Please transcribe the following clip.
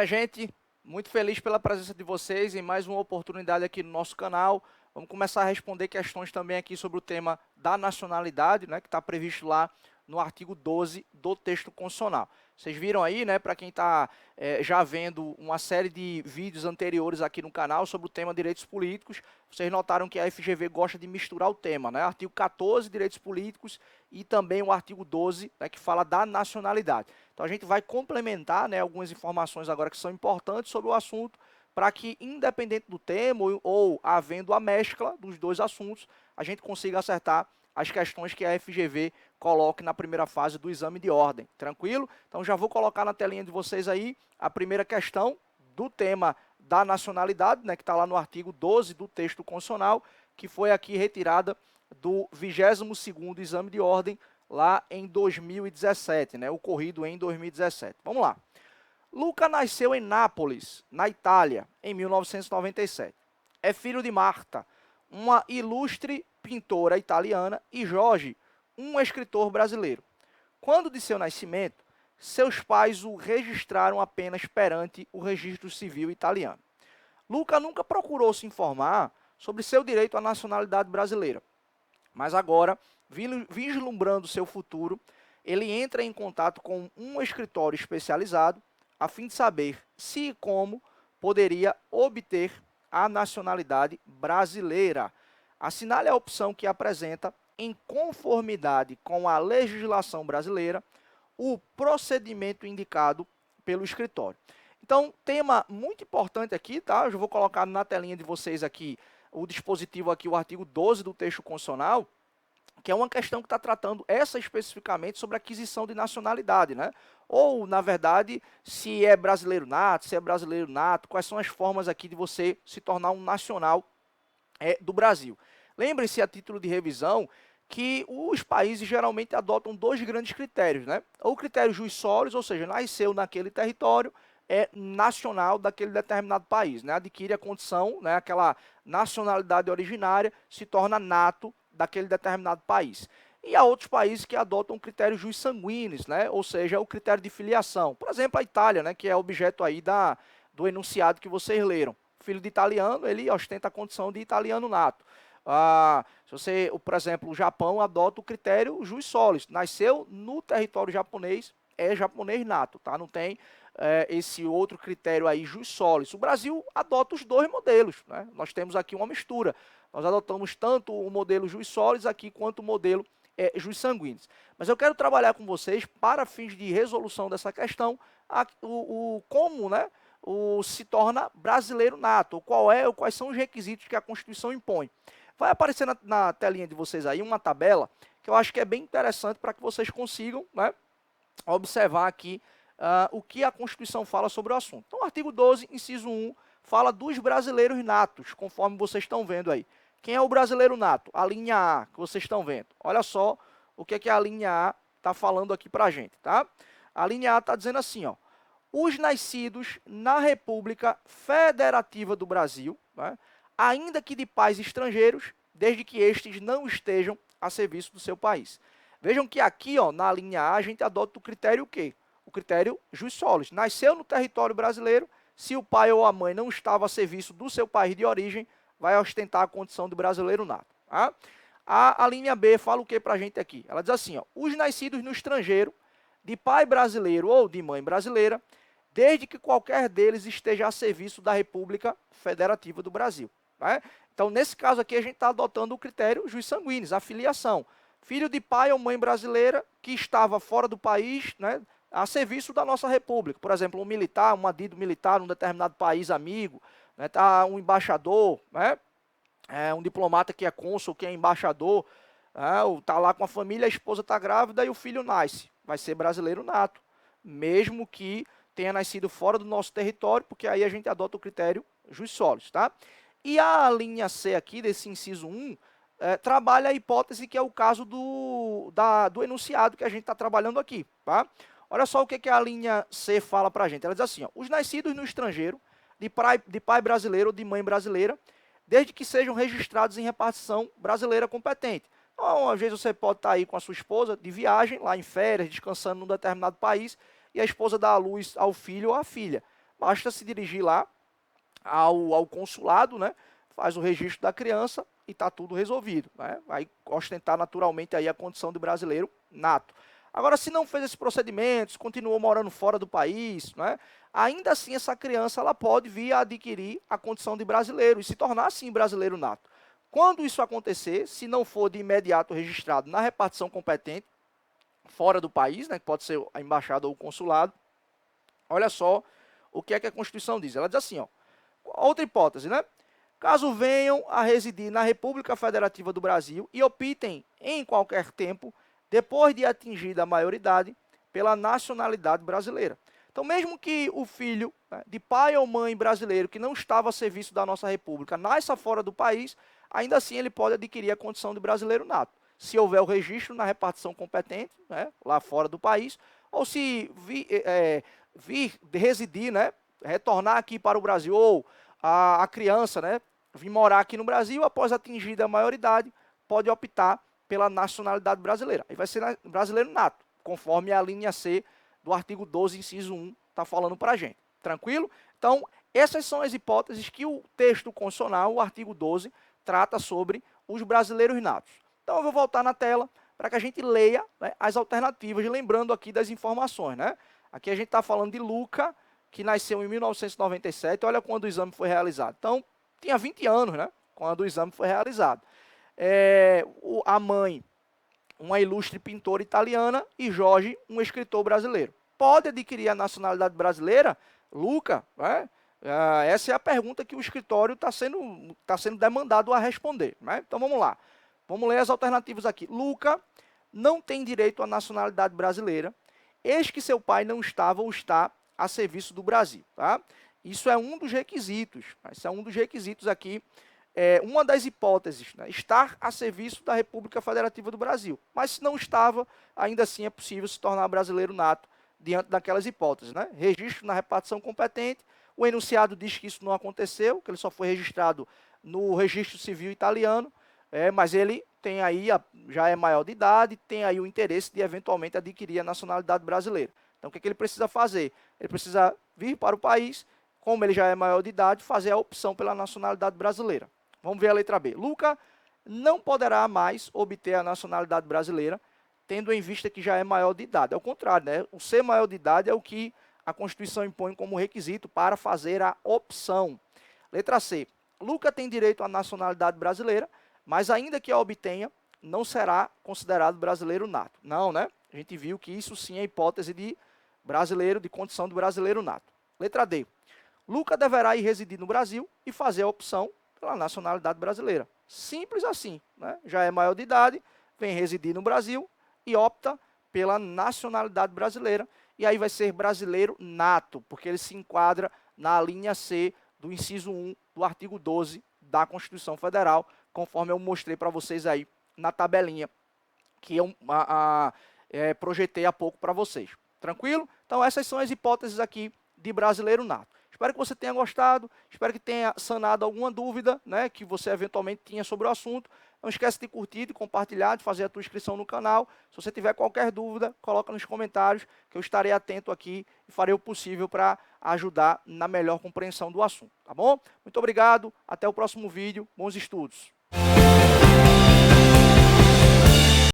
minha gente? Muito feliz pela presença de vocês em mais uma oportunidade aqui no nosso canal. Vamos começar a responder questões também aqui sobre o tema da nacionalidade, né, que está previsto lá no artigo 12 do texto constitucional. Vocês viram aí, né, para quem está já vendo uma série de vídeos anteriores aqui no canal sobre o tema direitos políticos, vocês notaram que a FGV gosta de misturar o tema, né, artigo 14, direitos políticos, e também o artigo 12, né, que fala da nacionalidade. Então a gente vai complementar, né, algumas informações agora que são importantes sobre o assunto, para que, independente do tema ou havendo a mescla dos dois assuntos, a gente consiga acertar as questões que a FGV coloque na primeira fase do exame de ordem. Tranquilo? Então já vou colocar na telinha de vocês aí a primeira questão do tema da nacionalidade, né, que está lá no artigo 12 do texto constitucional, que foi aqui retirada do 22º exame de ordem lá em 2017, né, ocorrido em 2017. Vamos lá. Luca nasceu em Nápoles, na Itália, em 1997. É filho de Marta, uma ilustre pintora italiana, e Jorge, um escritor brasileiro. Quando de seu nascimento, seus pais o registraram apenas perante o registro civil italiano. Luca nunca procurou se informar sobre seu direito à nacionalidade brasileira, mas agora, vislumbrando seu futuro, ele entra em contato com um escritório especializado a fim de saber se e como poderia obter a nacionalidade brasileira. Assinale a opção que apresenta, em conformidade com a legislação brasileira, o procedimento indicado pelo escritório. Então, tema muito importante aqui, tá? Eu já vou colocar na telinha de vocês aqui o dispositivo aqui, o artigo 12 do texto constitucional, que é uma questão que está tratando essa especificamente sobre aquisição de nacionalidade, né? Ou, na verdade, se é brasileiro nato, se é brasileiro nato, quais são as formas aqui de você se tornar um nacional do Brasil. Lembrem-se, a título de revisão, que os países geralmente adotam dois grandes critérios, né? O critério jus solis, ou seja, nasceu naquele território, é nacional daquele determinado país, né? Adquire a condição, né, aquela nacionalidade originária, se torna nato daquele determinado país. E há outros países que adotam o critério jus sanguinis, né? Ou seja, o critério de filiação. Por exemplo, a Itália, né, que é objeto aí do enunciado que vocês leram. Filho de italiano, ele ostenta a condição de italiano nato. Se você, por exemplo, o Japão adota o critério jus solis. Nasceu no território japonês, é japonês nato, tá? Não tem esse outro critério aí, jus solis. O Brasil adota os dois modelos, né? Nós temos aqui uma mistura. Nós adotamos tanto o modelo jus solis aqui, quanto o modelo jus sanguinis. Mas eu quero trabalhar com vocês, para fins de resolução dessa questão, como, né, se torna brasileiro nato, quais são os requisitos que a Constituição impõe. Vai aparecer na telinha de vocês aí uma tabela que eu acho que é bem interessante para que vocês consigam, né, observar aqui o que a Constituição fala sobre o assunto. Então, o artigo 12, inciso 1, fala dos brasileiros natos, conforme vocês estão vendo aí. Quem é o brasileiro nato? A linha A, que vocês estão vendo. Olha só o que a linha A está falando aqui para a gente, tá? A linha A está dizendo assim, ó: os nascidos na República Federativa do Brasil, né, ainda que de pais estrangeiros, desde que estes não estejam a serviço do seu país. Vejam que aqui, ó, na linha A, a gente adota o critério o quê? O critério jus solis. Nasceu no território brasileiro, se o pai ou a mãe não estava a serviço do seu país de origem, vai ostentar a condição de brasileiro nato. Tá? A linha B fala o que para a gente aqui? Ela diz assim, ó: os nascidos no estrangeiro, de pai brasileiro ou de mãe brasileira, desde que qualquer deles esteja a serviço da República Federativa do Brasil. Né? Então, nesse caso aqui, a gente está adotando o critério jus sanguinis, a filiação. Filho de pai ou mãe brasileira que estava fora do país, né, a serviço da nossa República. Por exemplo, um militar, um adido militar num determinado país amigo, né, tá um embaixador, né, um diplomata que é cônsul, que é embaixador, está lá com a família, a esposa está grávida e o filho nasce. Vai ser brasileiro nato, mesmo que tenha nascido fora do nosso território, porque aí a gente adota o critério jus solis, tá? E a linha C aqui, desse inciso 1, trabalha a hipótese que é o caso do enunciado que a gente está trabalhando aqui, tá? Olha só o que a linha C fala para a gente. Ela diz assim, ó: os nascidos no estrangeiro, de pai brasileiro ou de mãe brasileira, desde que sejam registrados em repartição brasileira competente. Então, às vezes você pode estar aí com a sua esposa de viagem, lá em férias, descansando num determinado país, e a esposa dá à luz ao filho ou à filha. basta se dirigir lá ao consulado, né? Faz o registro da criança e está tudo resolvido, né? Vai ostentar naturalmente aí a condição de brasileiro nato. Agora, se não fez esse procedimento, se continuou morando fora do país, né? Ainda assim essa criança ela pode vir a adquirir a condição de brasileiro e se tornar assim brasileiro nato. Quando isso acontecer, se não for de imediato registrado na repartição competente, fora do país, né, que pode ser a embaixada ou o consulado, olha só o que é que a Constituição diz. Ela diz assim, ó, outra hipótese, né? Caso venham a residir na República Federativa do Brasil e optem em qualquer tempo, depois de atingida a maioridade, pela nacionalidade brasileira. Então, mesmo que o filho, né, de pai ou mãe brasileiro que não estava a serviço da nossa República nasça fora do país, ainda assim ele pode adquirir a condição de brasileiro nato. Se houver o registro na repartição competente, né, lá fora do país, ou se vir residir, né, retornar aqui para o Brasil, ou a criança, né, vir morar aqui no Brasil, após atingida a maioridade, pode optar pela nacionalidade brasileira. Aí vai ser brasileiro nato, conforme a linha C do artigo 12, inciso 1, está falando para a gente. Tranquilo? Então, essas são as hipóteses que o texto constitucional, o artigo 12, trata sobre os brasileiros natos. Então, eu vou voltar na tela para que a gente leia, né, as alternativas, lembrando aqui das informações, né? Aqui a gente está falando de Luca, que nasceu em 1997, olha quando o exame foi realizado. Então, tinha 20 anos, né, quando o exame foi realizado. A mãe, uma ilustre pintora italiana, e Jorge, um escritor brasileiro. Pode adquirir a nacionalidade brasileira? Luca, né? Essa é a pergunta que o escritório está sendo demandado a responder, né? Então vamos lá. Vamos ler as alternativas aqui. Luca não tem direito à nacionalidade brasileira, eis que seu pai não estava ou está a serviço do Brasil. Tá? Isso é um dos requisitos. Isso é um dos requisitos aqui. Uma das hipóteses, né, estar a serviço da República Federativa do Brasil. Mas se não estava, ainda assim é possível se tornar brasileiro nato diante daquelas hipóteses. Né? Registro na repartição competente, o enunciado diz que isso não aconteceu, que ele só foi registrado no registro civil italiano, mas ele tem aí, já é maior de idade, tem aí o interesse de eventualmente adquirir a nacionalidade brasileira. Então o que ele precisa fazer? Ele precisa vir para o país, como ele já é maior de idade, fazer a opção pela nacionalidade brasileira. Vamos ver a letra B. Luca não poderá mais obter a nacionalidade brasileira, tendo em vista que já é maior de idade. É o contrário, né? O ser maior de idade é o que a Constituição impõe como requisito para fazer a opção. Letra C. Luca tem direito à nacionalidade brasileira, mas ainda que a obtenha, não será considerado brasileiro nato. Não, né? A gente viu que isso sim é hipótese de brasileiro, de condição de brasileiro nato. Letra D. Luca deverá ir residir no Brasil e fazer a opção pela nacionalidade brasileira. Simples assim, né? Já é maior de idade, vem residir no Brasil e opta pela nacionalidade brasileira. E aí vai ser brasileiro nato, porque ele se enquadra na linha C do inciso 1 do artigo 12 da Constituição Federal, conforme eu mostrei para vocês aí na tabelinha que eu projetei há pouco para vocês. Tranquilo? Então essas são as hipóteses aqui de brasileiro nato. Espero que você tenha gostado, espero que tenha sanado alguma dúvida, né, que você eventualmente tinha sobre o assunto. Não esquece de curtir, de compartilhar, de fazer a tua inscrição no canal. Se você tiver qualquer dúvida, coloca nos comentários que eu estarei atento aqui e farei o possível para ajudar na melhor compreensão do assunto, tá bom? Muito obrigado, até o próximo vídeo, bons estudos.